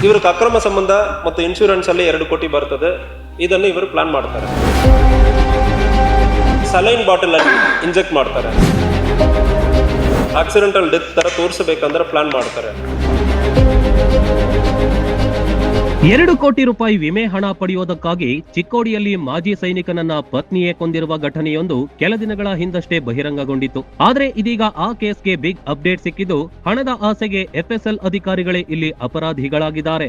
ಇವ್ರಿಗೆ ಅಕ್ರಮ ಸಂಬಂಧ ಮತ್ತು ಇನ್ಶೂರೆನ್ಸ್ ಅಲ್ಲಿ 2 ಕೋಟಿ ಬರ್ತದೆ. ಇದನ್ನು ಇವರು ಪ್ಲಾನ್ ಮಾಡ್ತಾರೆ. ಸಲೈನ್ ಬಾಟಲ್ ಅಲ್ಲಿ ಇಂಜೆಕ್ಟ್ ಮಾಡ್ತಾರೆ. ಆಕ್ಸಿಡೆಂಟಲ್ ಡೆತ್ ತರ ತೋರಿಸಬೇಕಂದ್ರೆ ಪ್ಲಾನ್ ಮಾಡ್ತಾರೆ. 2 ಕೋಟಿ ರೂಪಾಯಿ ವಿಮೆ ಹಣ ಪಡೆಯುವುದಕ್ಕಾಗಿ ಚಿಕ್ಕೋಡಿಯಲ್ಲಿ ಮಾಜಿ ಸೈನಿಕನನ್ನ ಪತ್ನಿಯೇ ಕೊಂದಿರುವ ಘಟನೆಯೊಂದು ಕೆಲ ದಿನಗಳ ಹಿಂದಷ್ಟೇ ಬಹಿರಂಗಗೊಂಡಿತ್ತು. ಆದ್ರೆ ಇದೀಗ ಆ ಕೇಸ್ಗೆ ಬಿಗ್ ಅಪ್ಡೇಟ್ ಸಿಕ್ಕಿದ್ದು, ಹಣದ ಆಸೆಗೆ ಎಫ್ಎಸ್ಎಲ್ ಅಧಿಕಾರಿಗಳೇ ಇಲ್ಲಿ ಅಪರಾಧಿಗಳಾಗಿದ್ದಾರೆ.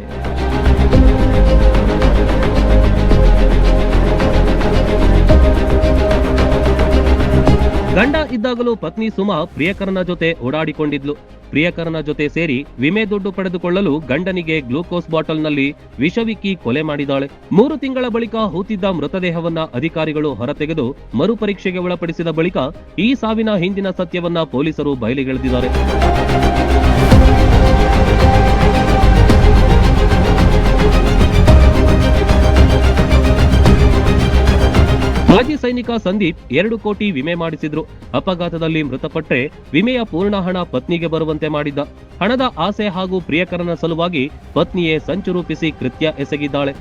ಗಂಡ ಇದ್ದಾಗಲೂ ಪತ್ನಿ ಸುಮಾ ಪ್ರಿಯಕರನ ಜೊತೆ ಓಡಾಡಿಕೊಂಡಿದ್ಲು. ಪ್ರಿಯಕರನ ಜೊತೆ ಸೇರಿ ವಿಮೆ ದುಡ್ಡು ಪಡೆದುಕೊಳ್ಳಲು ಗಂಡನಿಗೆ ಗ್ಲೂಕೋಸ್ ಬಾಟಲ್ನಲ್ಲಿ ವಿಷವಿಕ್ಕಿ ಕೊಲೆ ಮಾಡಿದಾಳೆ. 3 ತಿಂಗಳ ಬಳಿಕ ಹೂತಿದ್ದ ಮೃತದೇಹವನ್ನ ಅಧಿಕಾರಿಗಳು ಹೊರತೆಗೆದು ಮರುಪರೀಕ್ಷೆಗೆ ಒಳಪಡಿಸಿದ ಬಳಿಕ ಈ ಸಾವಿನ ಹಿಂದಿನ ಸತ್ಯವನ್ನ ಪೊಲೀಸರು ಬಯಲಿಗೆಳೆದಿದ್ದಾರೆ. ಮಾಜಿ ಸೈನಿಕ ಸಂದೀಪ್ 2 ಕೋಟಿ ವಿಮೆ ಮಾಡಿಸಿದ್ರು. ಅಪಘಾತದಲ್ಲಿ ಮೃತಪಟ್ಟರೆ ವಿಮೆಯ ಪೂರ್ಣ ಹಣ ಪತ್ನಿಗೆ ಬರುವಂತೆ ಮಾಡಿದ್ದ. ಹಣದ ಆಸೆ ಹಾಗೂ ಪ್ರಿಯಕರನ ಸಲುವಾಗಿ ಪತ್ನಿಯೇ ಸಂಚು ರೂಪಿಸಿ ಕೃತ್ಯ ಎಸಗಿದ್ದಾಳೆ.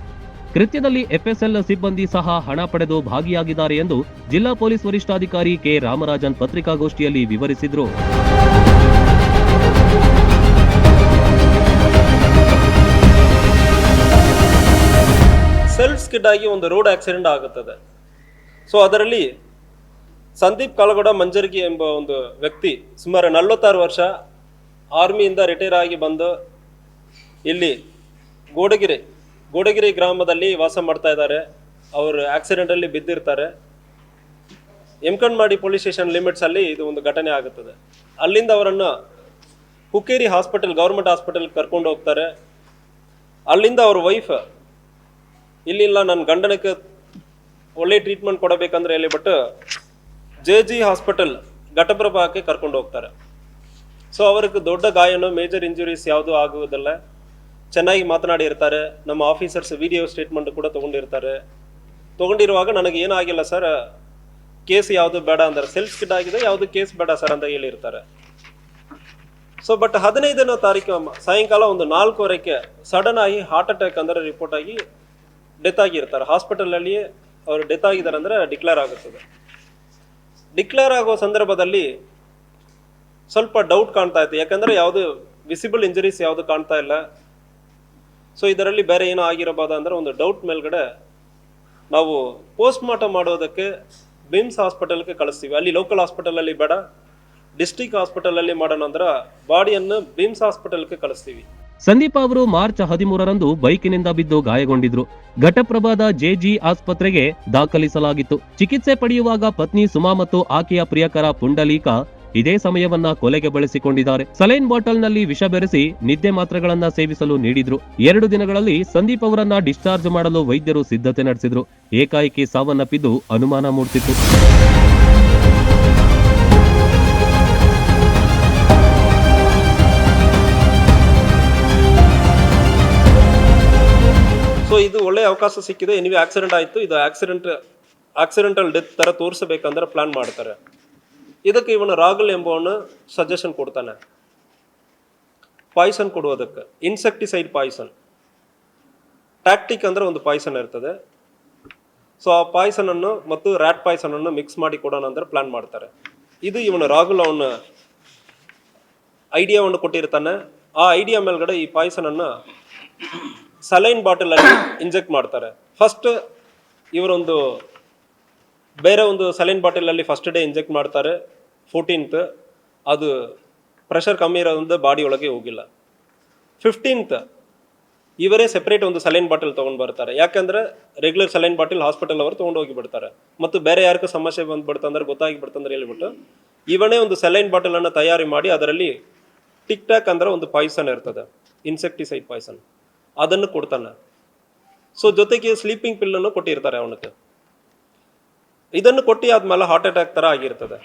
ಕೃತ್ಯದಲ್ಲಿ ಎಫ್ಎಸ್ಎಲ್ ಸಿಬ್ಬಂದಿ ಸಹ ಹಣ ಪಡೆದು ಭಾಗಿಯಾಗಿದ್ದಾರೆ ಎಂದು ಜಿಲ್ಲಾ ಪೊಲೀಸ್ ವರಿಷ್ಠಾಧಿಕಾರಿ ಕೆ ರಾಮರಾಜನ್ ಪತ್ರಿಕಾಗೋಷ್ಠಿಯಲ್ಲಿ ವಿವರಿಸಿದ್ರು. ಸೆಲ್ಫ್ ಸ್ಕಿಡ್ ಆಗಿ ಒಂದು ರೋಡ್ ಆಕ್ಸಿಡೆಂಟ್ ಆಗುತ್ತದೆ. ಸೊ ಅದರಲ್ಲಿ ಸಂದೀಪ್ ಕಾಳಗೌಡ ಮಂಜರ್ಗಿ ಎಂಬ ಒಂದು ವ್ಯಕ್ತಿ ಸುಮಾರು 46 ವರ್ಷ, ಆರ್ಮಿಯಿಂದ ರಿಟೈರ್ ಆಗಿ ಬಂದು ಇಲ್ಲಿ ಗೋಡಗಿರಿ ಗ್ರಾಮದಲ್ಲಿ ವಾಸ ಮಾಡ್ತಾ ಇದ್ದಾರೆ. ಅವರು ಆಕ್ಸಿಡೆಂಟಲ್ಲಿ ಬಿದ್ದಿರ್ತಾರೆ. ಎಮ್ಕಂಡ್ಮಾಡಿ ಪೊಲೀಸ್ ಸ್ಟೇಷನ್ ಲಿಮಿಟ್ಸಲ್ಲಿ ಇದು ಒಂದು ಘಟನೆ ಆಗುತ್ತದೆ. ಅಲ್ಲಿಂದ ಅವರನ್ನು ಹುಕ್ಕೇರಿ ಹಾಸ್ಪಿಟಲ್, ಗೌರ್ಮೆಂಟ್ ಹಾಸ್ಪಿಟಲ್ಗೆ ಕರ್ಕೊಂಡು ಹೋಗ್ತಾರೆ. ಅಲ್ಲಿಂದ ಅವ್ರ ವೈಫ್ ಇಲ್ಲಿಲ್ಲ, ನನ್ನ ಗಂಡನಕ್ಕೆ ಒಳ್ಳೆ ಟ್ರೀಟ್ಮೆಂಟ್ ಕೊಡಬೇಕಂದ್ರೆ ಹೇಳಿ ಬಟ್ JG ಹಾಸ್ಪಿಟಲ್ ಘಟಪ್ರಭಾಕ್ಕೆ ಕರ್ಕೊಂಡು ಹೋಗ್ತಾರೆ. ಸೊ ಅವ್ರಿಗೆ ದೊಡ್ಡ ಗಾಯನೋ ಮೇಜರ್ ಇಂಜುರೀಸ್ ಯಾವುದೂ ಆಗುವುದಿಲ್ಲ. ಚೆನ್ನಾಗಿ ಮಾತನಾಡಿರ್ತಾರೆ. ನಮ್ಮ ಆಫೀಸರ್ಸ್ ವಿಡಿಯೋ ಸ್ಟೇಟ್ಮೆಂಟ್ ಕೂಡ ತೊಗೊಂಡಿರುವಾಗ ನನಗೆ ಏನಾಗಿಲ್ಲ ಸರ್, ಕೇಸ್ ಯಾವುದು ಬೇಡ ಅಂದ್ರೆ, ಸೆಲ್ಫ್ ಸ್ಕಿಡ್ ಆಗಿದೆ, ಯಾವುದು ಕೇಸ್ ಬೇಡ ಸರ್ ಅಂತ ಹೇಳಿರ್ತಾರೆ. ಸೊ ಬಟ್ 15ನೇ ತಾರೀಕು ಸಾಯಂಕಾಲ ಒಂದು 4:15 ಸಡನ್ ಆಗಿ ಹಾರ್ಟ್ ಅಟ್ಯಾಕ್ ಅಂದರೆ ರಿಪೋರ್ಟ್ ಆಗಿ ಡೆತ್ ಆಗಿರ್ತಾರೆ. ಹಾಸ್ಪಿಟಲಲ್ಲಿ ಅವರು ಡೆತ್ ಆಗಿದ್ದಾರೆ ಅಂದರೆ ಡಿಕ್ಲೇರ್ ಆಗುತ್ತದೆ. ಡಿಕ್ಲೇರ್ ಆಗೋ ಸಂದರ್ಭದಲ್ಲಿ ಸ್ವಲ್ಪ ಡೌಟ್ ಕಾಣ್ತಾ ಇತ್ತು. ಯಾಕಂದರೆ ಯಾವುದು ವಿಸಿಬಲ್ ಇಂಜರೀಸ್ ಯಾವುದು ಕಾಣ್ತಾ ಇಲ್ಲ. ಸೊ ಇದರಲ್ಲಿ ಬೇರೆ ಏನೋ ಆಗಿರಬಹುದು ಅಂದರೆ ಒಂದು ಡೌಟ್ ಮೇಲ್ಗಡೆ ನಾವು ಪೋಸ್ಟ್ ಮಾರ್ಟಮ್ ಮಾಡೋದಕ್ಕೆ ಬಿಮ್ಸ್ ಹಾಸ್ಪಿಟಲ್ಗೆ ಕಳಿಸ್ತೀವಿ. ಅಲ್ಲಿ ಲೋಕಲ್ ಹಾಸ್ಪಿಟಲಲ್ಲಿ ಬೇಡ, ಡಿಸ್ಟ್ರಿಕ್ಟ್ ಹಾಸ್ಪಿಟಲಲ್ಲಿ ಮಾಡೋಣ ಅಂದ್ರೆ ಬಾಡಿಯನ್ನು ಬಿಮ್ಸ್ ಹಾಸ್ಪಿಟಲ್ಗೆ ಕಳಿಸ್ತೀವಿ. ಸಂದೀಪ್ ಅವರು ಮಾರ್ಚ್ 13ರಂದು ಬೈಕಿನಿಂದ ಬಿದ್ದು ಗಾಯಗೊಂಡಿದ್ರು. ಘಟಪ್ರಭಾದ JG ಆಸ್ಪತ್ರೆಗೆ ದಾಖಲಿಸಲಾಗಿತ್ತು. ಚಿಕಿತ್ಸೆ ಪಡೆಯುವಾಗ ಪತ್ನಿ ಸುಮಾ ಮತ್ತು ಆಕೆಯ ಪ್ರಿಯಕರ ಪುಂಡಲೀಕ ಇದೇ ಸಮಯವನ್ನ ಕೊಲೆಗೆ ಬಳಸಿಕೊಂಡಿದ್ದಾರೆ. ಸಲೈನ್ ಬಾಟಲ್ನಲ್ಲಿ ವಿಷ ಬೆರೆಸಿ ನಿದ್ದೆ ಮಾತ್ರೆಗಳನ್ನ ಸೇವಿಸಲು ನೀಡಿದ್ರು. 2 ದಿನಗಳಲ್ಲಿ ಸಂದೀಪ್ ಅವರನ್ನ ಡಿಸ್ಚಾರ್ಜ್ ಮಾಡಲು ವೈದ್ಯರು ಸಿದ್ಧತೆ ನಡೆಸಿದ್ರು. ಏಕಾಏಕಿ ಸಾವನ್ನಪ್ಪಿದ್ದು ಅನುಮಾನ ಮೂಡುತ್ತಿತ್ತು. ಸೊ ಇದು ಒಳ್ಳೆಯ ಅವಕಾಶ ಸಿಕ್ಕಿದೆ. ಎನಿವೆ ಆಕ್ಸಿಡೆಂಟ್ ಆಯಿತು. ಇದು ಆಕ್ಸಿಡೆಂಟಲ್ ಡೆತ್ ಥರ ತೋರಿಸಬೇಕಂದ್ರೆ ಪ್ಲಾನ್ ಮಾಡ್ತಾರೆ. ಇದಕ್ಕೆ ಇವನು ರಾಹುಲ್ ಎಂಬವನು ಸಜೆಷನ್ ಕೊಡ್ತಾನೆ, ಪಾಯ್ಸನ್ ಕೊಡುವುದಕ್ಕೆ. ಇನ್ಸೆಕ್ಟಿಸೈಡ್ ಪಾಯ್ಸನ್, ಟ್ಯಾಕ್ಟಿಕ್ ಅಂದರೆ ಒಂದು ಪಾಯ್ಸನ್ ಇರ್ತದೆ. ಸೊ ಆ ಪಾಯ್ಸನನ್ನು ಮತ್ತು ರ್ಯಾಟ್ ಪಾಯ್ಸನನ್ನು ಮಿಕ್ಸ್ ಮಾಡಿ ಕೊಡೋಣ ಅಂದ್ರೆ ಪ್ಲಾನ್ ಮಾಡ್ತಾರೆ. ಇದು ಇವನು ರಾಹುಲ್ ಅವನ ಐಡಿಯಾವನ್ನು ಕೊಟ್ಟಿರ್ತಾನೆ. ಆ ಐಡಿಯಾ ಮೇಲ್ಗಡೆ ಈ ಪಾಯ್ಸನನ್ನು ಸಲೈನ್ ಬಾಟಲಲ್ಲಿ ಇಂಜೆಕ್ಟ್ ಮಾಡ್ತಾರೆ. ಫಸ್ಟ್ ಇವರೊಂದು ಬೇರೆ ಒಂದು ಸಲೈನ್ ಬಾಟಲಲ್ಲಿ ಫಸ್ಟ್ ಡೇ ಇಂಜೆಕ್ಟ್ ಮಾಡ್ತಾರೆ. 14th ಅದು ಪ್ರೆಷರ್ ಕಮ್ಮಿ ಇರೋದ್ರಿಂದ ಬಾಡಿ ಒಳಗೆ ಹೋಗಿಲ್ಲ. 15th ಇವರೇ ಸೆಪ್ರೇಟ್ ಒಂದು ಸಲೈನ್ ಬಾಟಲ್ ತೊಗೊಂಡು ಬರ್ತಾರೆ. ಯಾಕಂದರೆ ರೆಗ್ಯುಲರ್ ಸಲೈನ್ ಬಾಟಲ್ ಹಾಸ್ಪಿಟಲ್ ಅವರು ತೊಗೊಂಡು ಹೋಗಿ ಬಿಡ್ತಾರೆ. ಮತ್ತು ಬೇರೆ ಯಾರಿಗೂ ಸಮಸ್ಯೆ ಬಂದ್ಬಿಡ್ತಂದ್ರೆ ಗೊತ್ತಾಗಿಬಿಡ್ತಂದ್ರೆ ಹೇಳ್ಬಿಟ್ಟು ಇವನೇ ಒಂದು ಸಲೈನ್ ಬಾಟಲನ್ನು ತಯಾರಿ ಮಾಡಿ ಅದರಲ್ಲಿ ಟಿಕ್ ಟ್ಯಾಕ್ ಅಂದರೆ ಒಂದು ಪಾಯ್ಸನ್ ಇರ್ತದೆ, ಇನ್ಸೆಕ್ಟಿಸೈಡ್ ಪಾಯ್ಸನ್, ಅದನ್ನು ಕೊಡ್ತಾನೆ. ಸೊ ಜೊತೆಗೆ ಸ್ಲೀಪಿಂಗ್ ಪಿಲ್ಲನ್ನು ಕೊಟ್ಟಿರ್ತಾರೆ ಅವನಿಗೆ. ಇದನ್ನು ಕೊಟ್ಟು ಆದ್ಮೇಲೆ ಹಾರ್ಟ್ ಅಟ್ಯಾಕ್ ಥರ ಆಗಿರ್ತದೆ.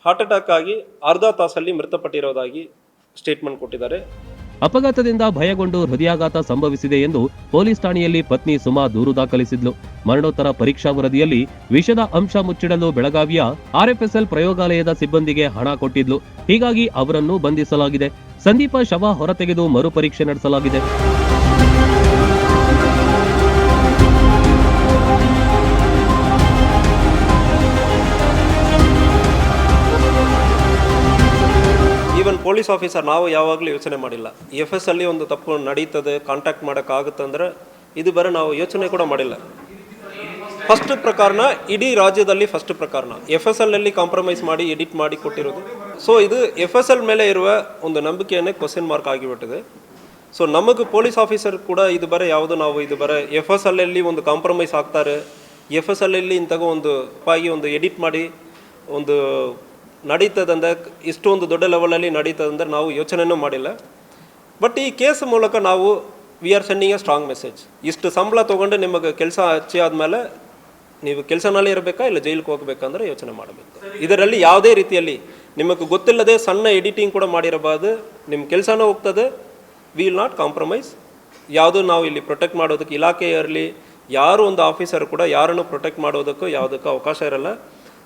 ಹಾರ್ಟ್ ಅಟ್ಯಾಕ್ ಆಗಿ ಅರ್ಧ ತಾಸಲ್ಲಿ ಮೃತಪಟ್ಟಿರೋದಾಗಿ ಸ್ಟೇಟ್ಮೆಂಟ್ ಕೊಟ್ಟಿದ್ದಾರೆ. ಅಪಘಾತದಿಂದ ಭಯಗೊಂಡು ಹೃದಯಾಘಾತ ಸಂಭವಿಸಿದೆ ಎಂದು ಪೊಲೀಸ್ ಠಾಣೆಯಲ್ಲಿ ಪತ್ನಿ ಸುಮಾ ದೂರು ದಾಖಲಿಸಿದ್ಲು. ಮರಣೋತ್ತರ ಪರೀಕ್ಷಾ ವರದಿಯಲ್ಲಿ ವಿಷದ ಅಂಶ ಮುಚ್ಚಿಡಲು ಬೆಳಗಾವಿಯ RFSL ಪ್ರಯೋಗಾಲಯದ ಸಿಬ್ಬಂದಿಗೆ ಹಣ ಕೊಟ್ಟಿದ್ಲು. ಹೀಗಾಗಿ ಅವರನ್ನು ಬಂಧಿಸಲಾಗಿದೆ. ಸಂದೀಪ ಶವ ಹೊರತೆಗೆದು ಮರುಪರೀಕ್ಷೆ ನಡೆಸಲಾಗಿದೆ. ಈವನ್ ಪೊಲೀಸ್ ಆಫೀಸರ್ ನಾವು ಯಾವಾಗಲೂ ಯೋಚನೆ ಮಾಡಿಲ್ಲ. FS ಅಲ್ಲಿ ಒಂದು ತಪ್ಪು ನಡೀತದೆ, ಕಾಂಟ್ಯಾಕ್ಟ್ ಮಾಡೋಕ್ಕಾಗುತ್ತಂದ್ರೆ ಇದು ಬರೀ ನಾವು ಯೋಚನೆ ಕೂಡ ಮಾಡಿಲ್ಲ. ಫಸ್ಟ್ ಪ್ರಕರಣ ಇಡೀ ರಾಜ್ಯದಲ್ಲಿ ಫಸ್ಟ್ ಪ್ರಕರಣ FSL ಅಲ್ಲಿ ಕಾಂಪ್ರಮೈಸ್ ಮಾಡಿ ಎಡಿಟ್ ಮಾಡಿ ಕೊಟ್ಟಿರೋದು. ಸೊ ಇದು FSL ಮೇಲೆ ಇರುವ ಒಂದು ನಂಬಿಕೆಯನ್ನೇ ಕ್ವಶನ್ ಮಾರ್ಕ್ ಆಗಿಬಿಟ್ಟಿದೆ. ಸೊ ನಮಗೆ ಪೊಲೀಸ್ ಆಫೀಸರ್ ಕೂಡ ಇದು ಬರೀ ಯಾವುದು ನಾವು ಇದು ಬರೀ FSL ಅಲ್ಲಿ ಒಂದು ಕಾಂಪ್ರಮೈಸ್ ಆಗ್ತಾರೆ, FSL ಅಲ್ಲಿ ಇಂತಾಗ ಒಂದು ಒಂದು ಎಡಿಟ್ ಮಾಡಿ ಒಂದು ನಡೀತದಂದ್ರೆ ಇಷ್ಟೊಂದು ದೊಡ್ಡ ಲೆವೆಲಲ್ಲಿ ನಡೀತದಂದ್ರೆ ನಾವು ಯೋಚನೆನೂ ಮಾಡಿಲ್ಲ. ಬಟ್ ಈ ಕೇಸ್ ಮೂಲಕ ನಾವು we are sending A strong message. ಇಷ್ಟು ಸಂಬಳ ತೊಗೊಂಡು ನಿಮಗೆ ಕೆಲಸ ಹಚ್ಚಿ ಆದಮೇಲೆ ನೀವು ಕೆಲಸನಲ್ಲೇ ಇರಬೇಕಾ ಇಲ್ಲ ಜೈಲಿಗೆ ಹೋಗಬೇಕಂದ್ರೆ ಯೋಚನೆ ಮಾಡಬೇಕು. ಇದರಲ್ಲಿ ಯಾವುದೇ ರೀತಿಯಲ್ಲಿ ನಿಮಗೆ ಗೊತ್ತಿಲ್ಲದೆ ಸಣ್ಣ ಎಡಿಟಿಂಗ್ ಕೂಡ ಮಾಡಿರಬಾರ್ದು. ನಿಮ್ಮ ಕೆಲಸನೂ ಹೋಗ್ತದೆ. We will not compromise. ಯಾವುದು ನಾವು ಇಲ್ಲಿ ಪ್ರೊಟೆಕ್ಟ್ ಮಾಡೋದಕ್ಕೆ ಇಲಾಖೆ ಇರಲಿ, ಯಾರು ಒಂದು ಆಫೀಸರ್ ಕೂಡ ಯಾರನ್ನು ಪ್ರೊಟೆಕ್ಟ್ ಮಾಡೋದಕ್ಕೂ ಯಾವುದಕ್ಕೂ ಅವಕಾಶ ಇರಲ್ಲ.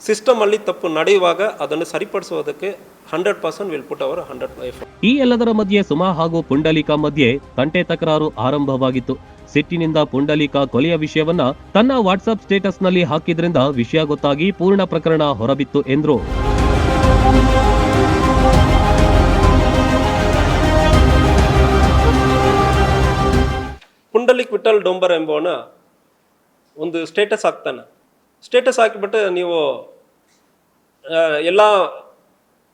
ಸಿಸ್ಟಮಲ್ಲಿ ತಪ್ಪು ನಡೆಯುವಾಗ ಅದನ್ನು ಸರಿಪಡಿಸೋದಕ್ಕೆ 100% ವಿಲ್ ಪುಟ್ ಅವರ್ 100 ಎಫರ್ಟ್. ಈ ಎಲ್ಲದರ ಮಧ್ಯೆ ಸುಮಾ ಹಾಗೂ ಪುಂಡಲೀಕ ಮಧ್ಯೆ ತಂಟೆ ತಕರಾರು ಆರಂಭವಾಗಿತ್ತು. ಸಿಟ್ಟಿನಿಂದ ಪುಂಡಲೀಕ ಕೊಲೆಯ ವಿಷಯವನ್ನ ತನ್ನ ವಾಟ್ಸ್ಆಪ್ ಸ್ಟೇಟಸ್ನಲ್ಲಿ ಹಾಕಿದ್ರಿಂದ ವಿಷಯ ಗೊತ್ತಾಗಿ ಪೂರ್ಣ ಪ್ರಕರಣ ಹೊರಬಿತ್ತು ಎಂದ್ರು. ಪುಂಡಲೀಕ್ ವಿಠಲ್ ಡೋಂಬರ್ ಎಂಬವನ ಒಂದು ಸ್ಟೇಟಸ್ ಹಾಕ್ತಾನೆ. ಸ್ಟೇಟಸ್ ಹಾಕಿಬಿಟ್ಟು ನೀವು ಎಲ್ಲ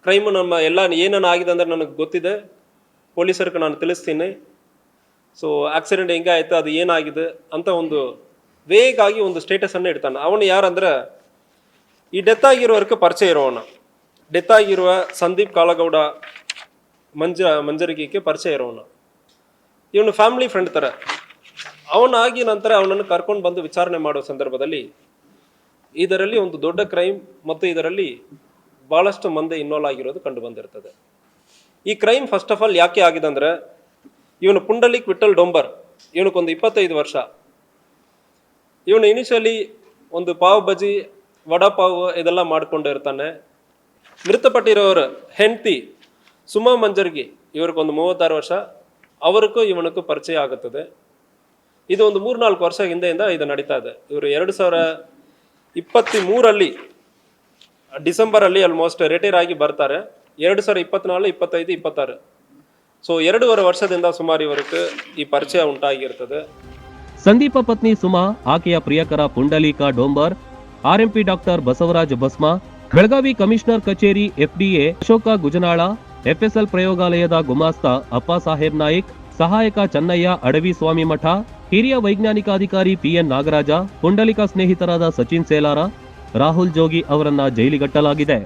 ಕ್ರೈಮು ನಮ್ಮ ಎಲ್ಲ ಏನನ್ನ ಆಗಿದೆ ಅಂದರೆ ನನಗೆ ಗೊತ್ತಿದೆ, ಪೊಲೀಸರಿಗೆ ನಾನು ತಿಳಿಸ್ತೀನಿ. ಸೊ ಆಕ್ಸಿಡೆಂಟ್ ಹೆಂಗೆ ಆಯಿತು, ಅದು ಏನಾಗಿದೆ ಅಂತ ಒಂದು ವೇಗಾಗಿ ಒಂದು ಸ್ಟೇಟಸನ್ನು ಇಡ್ತಾನೆ. ಅವನು ಯಾರಂದ್ರೆ ಈ ಡೆತ್ ಆಗಿರೋವರೆಗೆ ಪರಿಚಯ ಇರೋವನು. ಡೆತ್ ಆಗಿರುವ ಸಂದೀಪ್ ಕಾಳಗೌಡ ಮಂಜರಿಗೆಗೆ ಪರಿಚಯ ಇರೋವನು. ಇವನು ಫ್ಯಾಮಿಲಿ ಫ್ರೆಂಡ್ ಥರ. ಅವನಾಗಿ ನಂತರ ಅವನನ್ನು ಕರ್ಕೊಂಡು ಬಂದು ವಿಚಾರಣೆ ಮಾಡೋ ಸಂದರ್ಭದಲ್ಲಿ ಇದರಲ್ಲಿ ಒಂದು ದೊಡ್ಡ ಕ್ರೈಮ್ ಮತ್ತು ಇದರಲ್ಲಿ ಭಾಳಷ್ಟು ಮಂದಿ ಇನ್ವಾಲ್ವ್ ಆಗಿರೋದು ಕಂಡು ಬಂದಿರ್ತದೆ. ಈ ಕ್ರೈಮ್ ಫಸ್ಟ್ ಆಫ್ ಆಲ್ ಯಾಕೆ ಆಗಿದೆ ಅಂದರೆ, ಇವನು ಪುಂಡಲೀಕ್ ವಿಠಲ್ ಡೋಂಬರ್, ಇವನಕ್ಕೊಂದು 25 ವರ್ಷ. ಇವನು ಇನಿಷಿಯಲಿ ಒಂದು ಪಾವ್ ಬಜಿ ವಡಾಪಾವ್ ಇದೆಲ್ಲ ಮಾಡ್ಕೊಂಡು ಇರ್ತಾನೆ. ಮೃತಪಟ್ಟಿರೋರ ಹೆಂಡತಿ ಸುಮಾ ಮಂಜರ್ಗಿ, ಇವ್ರಿಗೊಂದು 36 ವರ್ಷ. ಅವರಿಗೂ ಇವನಕ್ಕೂ ಪರಿಚಯ ಆಗುತ್ತದೆ. ಇದು ಒಂದು 3-4 ವರ್ಷ ಹಿಂದೆಯಿಂದ ಇದು ನಡೀತಾ ಇದೆ. ಇವರು 2023 ಡಿಸೆಂಬರಲ್ಲಿ ಆಲ್ಮೋಸ್ಟ್ ರಿಟೈರ್ ಆಗಿ ಬರ್ತಾರೆ. 2024, 25, 26. ಸೊ 2.5 ವರ್ಷದಿಂದ ಸುಮಾರು ಇವರಿಗೆ ಈ ಪರಿಚಯ ಉಂಟಾಗಿರ್ತದೆ. ಸಂದೀಪ ಪತ್ನಿ ಸುಮಾ, ಆಕೆಯ ಪ್ರಿಯಕರ Pundalik Dombar, RMP doctor Basavaraj Basma, Belagavi commissioner ಕಚೇರಿ FDA ಅಶೋಕ ಗುಜನಾಳ, FSL ಪ್ರಯೋಗಾಲಯದ ಗುಮಾಸ್ತ ಅಪ್ಪ ಸಾಹೇಬ್ ನಾಯ್ಕ್, ಸಹಾಯಕ ಚೆನ್ನಯ್ಯ ಅಡವಿ ಸ್ವಾಮಿ ಮಠ, ಹಿರಿಯ ವೈಜ್ಞಾನಿಕ ಅಧಿಕಾರಿ PN ನಾಗರಾಜ, ಪುಂಡಲೀಕ ಸ್ನೇಹಿತರಾದ ಸಚಿನ್ ಸೇಲಾರ, ರಾಹುಲ್ ಜೋಗಿ ಅವರನ್ನ ಜೈಲಿಗಟ್ಟಲಾಗಿದೆ.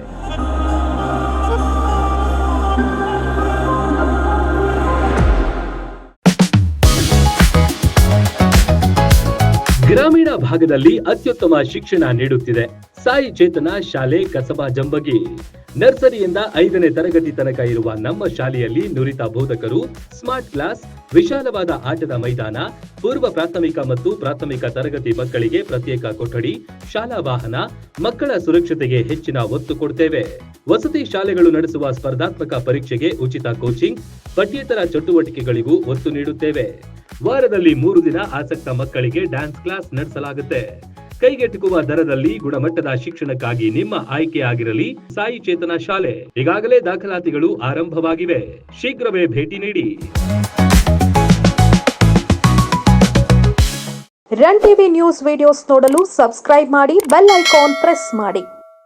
ಗ್ರಾಮೀಣ ಭಾಗದಲ್ಲಿ ಅತ್ಯುತ್ತಮ ಶಿಕ್ಷಣ ನೀಡುತ್ತಿದೆ ಸಾಯಿ ಚೇತನ ಶಾಲೆ ಕಸಬಾ ಜಂಬಗಿ. ನರ್ಸರಿಯಿಂದ 5ನೇ ತರಗತಿ ತನಕ ಇರುವ ನಮ್ಮ ಶಾಲೆಯಲ್ಲಿ ನುರಿತ ಬೋಧಕರು, ಸ್ಮಾರ್ಟ್ ಕ್ಲಾಸ್, ವಿಶಾಲವಾದ ಆಟದ ಮೈದಾನ, ಪೂರ್ವ ಪ್ರಾಥಮಿಕ ಮತ್ತು ಪ್ರಾಥಮಿಕ ತರಗತಿ ಮಕ್ಕಳಿಗೆ ಪ್ರತ್ಯೇಕ ಕೊಠಡಿ, ಶಾಲಾ ವಾಹನ, ಮಕ್ಕಳ ಸುರಕ್ಷತೆಗೆ ಹೆಚ್ಚಿನ ಒತ್ತು ಕೊಡ್ತೇವೆ. ವಸತಿ ಶಾಲೆಗಳು ನಡೆಸುವ ಸ್ಪರ್ಧಾತ್ಮಕ ಪರೀಕ್ಷೆಗೆ ಉಚಿತ ಕೋಚಿಂಗ್, ಪಠ್ಯೇತರ ಚಟುವಟಿಕೆಗಳಿಗೂ ಒತ್ತು ನೀಡುತ್ತೇವೆ. ವಾರದಲ್ಲಿ 3 ದಿನ ಆಸಕ್ತ ಮಕ್ಕಳಿಗೆ ಡ್ಯಾನ್ಸ್ ಕ್ಲಾಸ್ ನಡೆಸಲಾಗುತ್ತೆ. ಕೈಗೆಟುಕುವ ದರದಲ್ಲಿ ಗುಣಮಟ್ಟದ ಶಿಕ್ಷಣಕ್ಕಾಗಿ ನಿಮ್ಮ ಆಯ್ಕೆಯಾಗಿರಲಿ ಸಾಯಿ ಚೇತನ ಶಾಲೆ. ಈಗಾಗಲೇ ದಾಖಲಾತಿಗಳು ಆರಂಭವಾಗಿವೆ. ಶೀಘ್ರವೇ ಭೇಟಿ ನೀಡಿ. ರನ್ ಟಿವಿ ನ್ಯೂಸ್ ವಿಡಿಯೋಸ್ ನೋಡಲು ಸಬ್ಸ್ಕ್ರೈಬ್ ಮಾಡಿ, ಬೆಲ್ ಐಕಾನ್ ಪ್ರೆಸ್ ಮಾಡಿ.